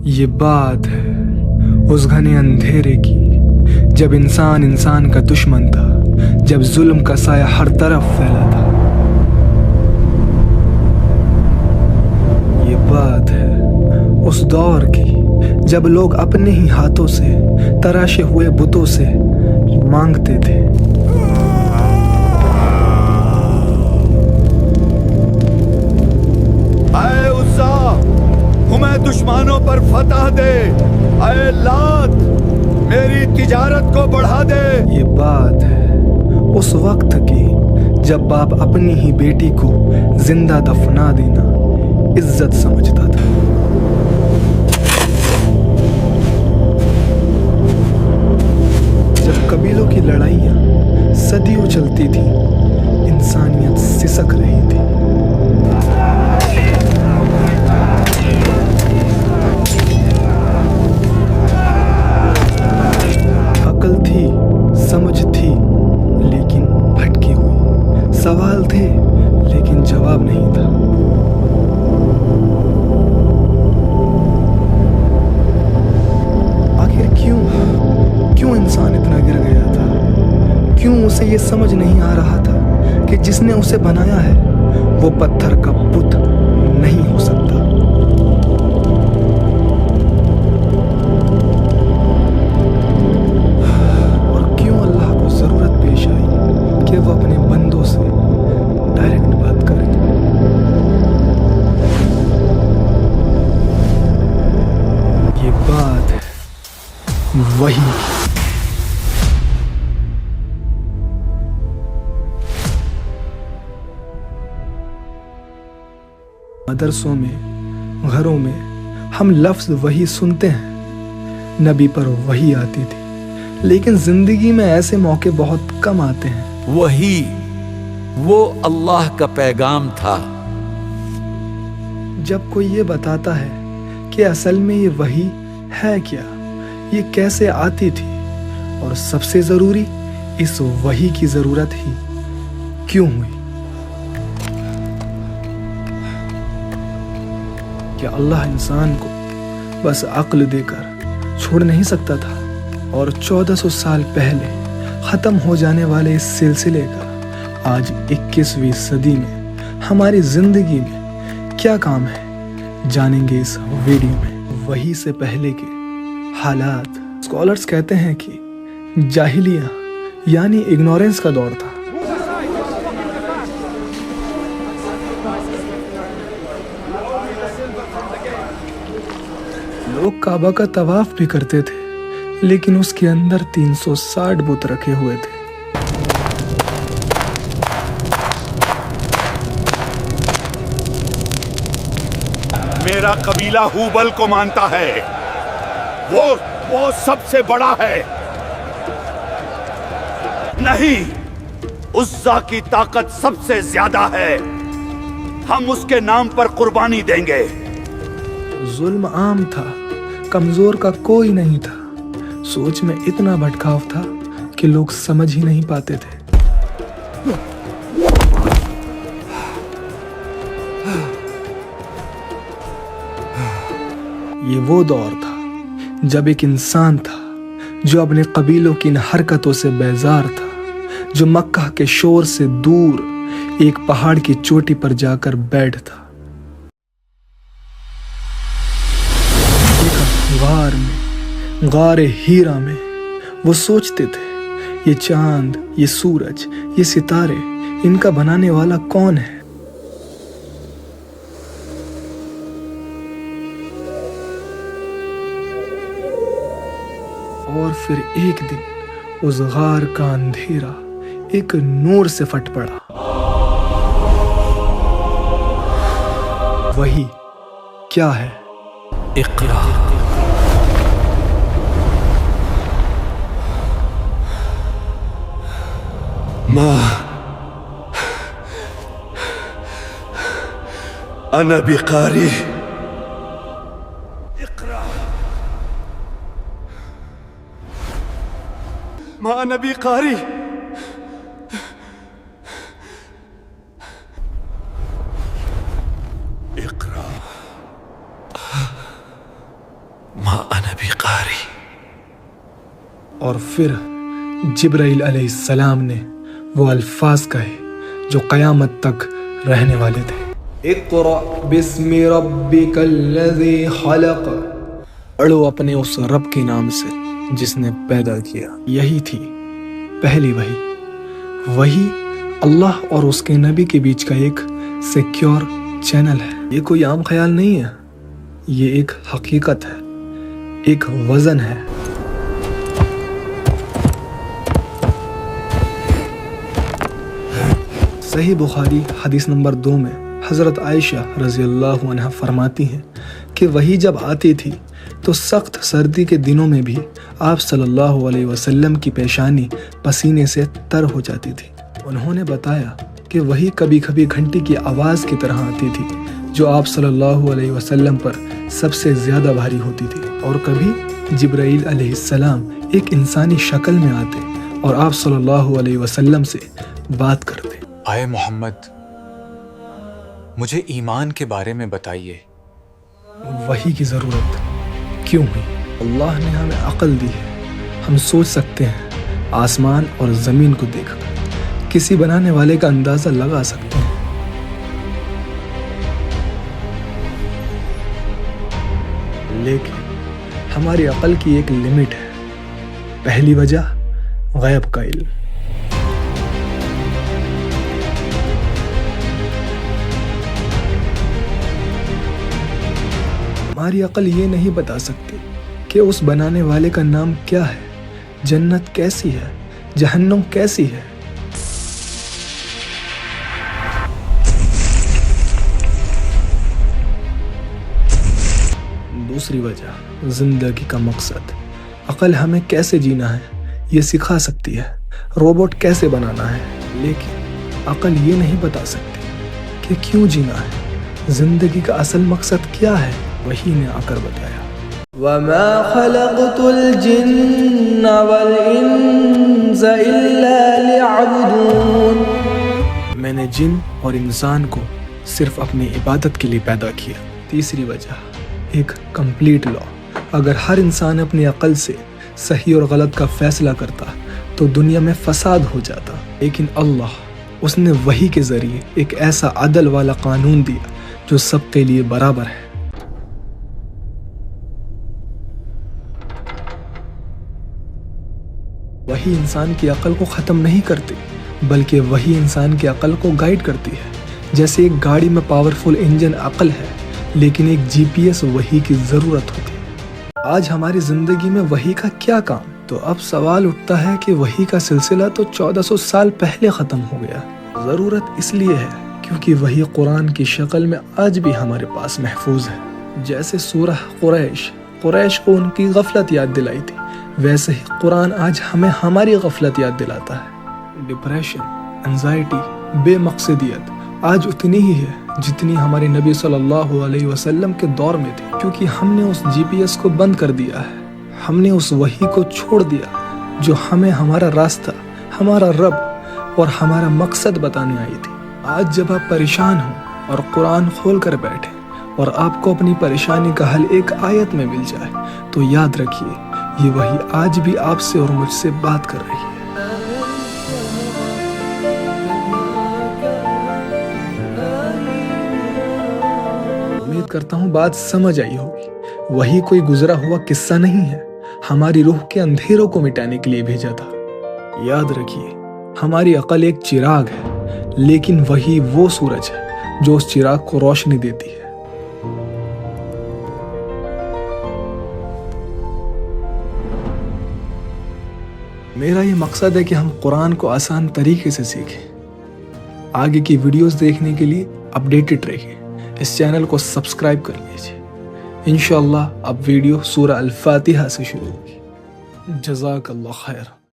یہ بات ہے اس گھنے اندھیرے کی جب انسان انسان کا دشمن تھا، جب ظلم کا سایہ ہر طرف پھیلا تھا۔ یہ بات ہے اس دور کی جب لوگ اپنے ہی ہاتھوں سے تراشے ہوئے بتوں سے مانگتے تھے۔ اے عزا، ہمیں دشمنوں پر فتح دے، اے لات میری تجارت کو بڑھا دے۔ یہ بات ہے اس وقت کی جب باپ اپنی ہی بیٹی کو زندہ دفنا دینا عزت سمجھتا تھا۔ جب قبیلوں کی لڑائیاں صدیوں چلتی تھی، انسانیت سسک رہی تھی۔ عقل تھی، سمجھ تھی، لیکن بھٹکی ہوئی۔ سوال تھے لیکن جواب نہیں تھا۔ آخر کیوں انسان اتنا گر گیا تھا؟ کیوں اسے یہ سمجھ نہیں آ رہا تھا کہ جس نے اسے بنایا ہے وہ پتھر کا بت نہیں ہو سکتا؟ اور کیوں اللہ کو ضرورت پیش آئی کہ وہ اپنے بندوں سے ڈائریکٹ بات کرے؟ یہ بات ہے وہی۔ مدرسوں میں، گھروں میں ہم لفظ وہی سنتے ہیں، نبی پر وہی آتی تھی، لیکن زندگی میں ایسے موقع بہت کم آتے ہیں۔ وہی وہ اللہ کا پیغام تھا۔ جب کوئی یہ بتاتا ہے کہ اصل میں یہ وحی ہے کیا، یہ کیسے آتی تھی، اور سب سے ضروری اس وحی کی ضرورت ہی کیوں ہوئی؟ کیا اللہ انسان کو بس عقل دے کر چھوڑ نہیں سکتا تھا؟ اور 1400 سال پہلے ختم ہو جانے والے اس سلسلے کا آج 21ویں صدی میں ہماری زندگی میں کیا کام ہے، جانیں گے اس ویڈیو میں۔ وحی سے پہلے کے حالات، اسکالرز کہتے ہیں کہ جاہلیہ یعنی اگنورنس کا دور تھا۔ لوگ کعبہ کا طواف بھی کرتے تھے، لیکن اس کے اندر 360 بت رکھے ہوئے تھے۔ میرا قبیلہ ہوبل کو مانتا ہے، وہ سب سے بڑا ہے۔ نہیں، عزا کی طاقت سب سے زیادہ ہے، ہم اس کے نام پر قربانی دیں گے۔ ظلم عام تھا، کمزور کا کوئی نہیں تھا۔ سوچ میں اتنا بھٹکاؤ تھا کہ لوگ سمجھ ہی نہیں پاتے تھے۔ یہ وہ دور تھا جب ایک انسان تھا جو اپنے قبیلوں کی ان حرکتوں سے بیزار تھا، جو مکہ کے شور سے دور ایک پہاڑ کی چوٹی پر جا کر بیٹھا۔ غار میں، غار ہیرا میں وہ سوچتے تھے، یہ چاند، یہ سورج، یہ ستارے، ان کا بنانے والا کون ہے؟ اور پھر ایک دن اس غار کا اندھیرا ایک نور سے پھٹ پڑا۔ وہی کیا ہے؟ اقرا۔ ما انا بقاری۔ اقرا۔ ما انا بقاری۔ اقرا۔ ما أنا بقارئ. اور پھر جبرائیل علیہ السلام نے وہ الفاظ کہے جو قیامت تک رہنے والے تھے. اقرأ بسم ربک الذی خلق. پڑھو اپنے اس رب کے نام سے جس نے پیدا کیا. یہی تھی پہلی وحی اللہ اور اس کے نبی کے بیچ کا ایک سیکیور چینل ہے. یہ کوئی عام خیال نہیں ہے، یہ ایک حقیقت ہے، ایک وزن ہے. صحیح بخاری حدیث نمبر 2 میں حضرت عائشہ رضی اللہ عنہ فرماتی ہیں کہ وحی جب آتی تھی تو سخت سردی کے دنوں میں بھی آپ صلی اللہ علیہ وسلم کی پیشانی پسینے سے تر ہو جاتی تھی. انہوں نے بتایا کہ وحی کبھی کبھی گھنٹی کی آواز کی طرح آتی تھی جو آپ صلی اللہ علیہ وسلم پر سب سے زیادہ بھاری ہوتی تھی، اور کبھی جبرائیل علیہ السلام ایک انسانی شکل میں آتے اور آپ صلی اللہ علیہ وسلم سے بات کرتے. آئے محمد، مجھے ایمان کے بارے میں بتائیے. وحی کی ضرورت کیوں ہوئی؟ اللہ نے ہمیں عقل دی ہے، ہم سوچ سکتے ہیں، آسمان اور زمین کو دیکھ کر کسی بنانے والے کا اندازہ لگا سکتے ہیں. لیکن ہماری عقل کی ایک لمٹ ہے. پہلی وجہ غیب کا علم. ہماری عقل یہ نہیں بتا سکتی کہ اس بنانے والے کا نام کیا ہے، جنت کیسی ہے، جہنم کیسی ہے. دوسری وجہ زندگی کا مقصد. عقل ہمیں کیسے جینا ہے یہ سکھا سکتی ہے، روبوٹ کیسے بنانا ہے، لیکن عقل یہ نہیں بتا سکتی کہ کیوں جینا ہے، زندگی کا اصل مقصد کیا ہے. وحی نے آ کر بتایا، وَمَا خَلَقْتُ الْجِنَّ وَالْإِنسَ إِلَّا لِيَعْبُدُونَ. میں نے جن اور انسان کو صرف اپنی عبادت کے لیے پیدا کیا. تیسری وجہ ایک کمپلیٹ لا. اگر ہر انسان اپنی عقل سے صحیح اور غلط کا فیصلہ کرتا تو دنیا میں فساد ہو جاتا، لیکن اللہ اس نے وحی کے ذریعے ایک ایسا عدل والا قانون دیا جو سب کے لیے برابر ہے. وحی انسان کی عقل کو ختم نہیں کرتی، بلکہ وحی انسان کی عقل کو گائیڈ کرتی ہے. جیسے ایک گاڑی میں پاورفل انجن عقل ہے، لیکن ایک GPS وحی کی ضرورت ہوتی ہے. آج ہماری زندگی میں وحی کا کیا کام؟ تو اب سوال اٹھتا ہے کہ وحی کا سلسلہ تو 1400 سال پہلے ختم ہو گیا. ضرورت اس لیے ہے کیونکہ وحی قرآن کی شکل میں آج بھی ہمارے پاس محفوظ ہے. جیسے سورہ قریش کو ان کی غفلت یاد دلائی تھی، ویسے ہی قرآن آج ہمیں ہماری غفلت یاد دلاتا ہے. ڈپریشن، انزائٹی، بے مقصدیت آج اتنی ہی ہے جتنی ہمارے نبی صلی اللہ علیہ وسلم کے دور میں تھی، کیونکہ ہم نے اس GPS کو بند کر دیا ہے. ہم نے اس وحی کو چھوڑ دیا جو ہمیں ہمارا راستہ، ہمارا رب اور ہمارا مقصد بتانے آئی تھی. آج جب آپ پریشان ہوں اور قرآن کھول کر بیٹھیں اور آپ کو اپنی پریشانی کا حل ایک آیت میں مل جائے تو یاد رکھیے یہ وحی آج بھی آپ سے اور مجھ سے بات کر رہی ہے. امید کرتا ہوں بات سمجھ آئی ہوگی. وحی کوئی گزرا ہوا قصہ نہیں ہے، ہماری روح کے اندھیروں کو مٹانے کے لیے بھیجا تھا. یاد رکھیے ہماری عقل ایک چراغ ہے، لیکن وحی وہ سورج ہے جو اس چراغ کو روشنی دیتی ہے. میرا یہ مقصد ہے کہ ہم قرآن کو آسان طریقے سے سیکھیں. آگے کی ویڈیوز دیکھنے کے لیے اپڈیٹڈ رہیے. اس چینل کو سبسکرائب کر لیجیے. انشاءاللہ اب ویڈیو سورہ الفاتحہ سے شروع ہوگی. جزاک اللہ خیر.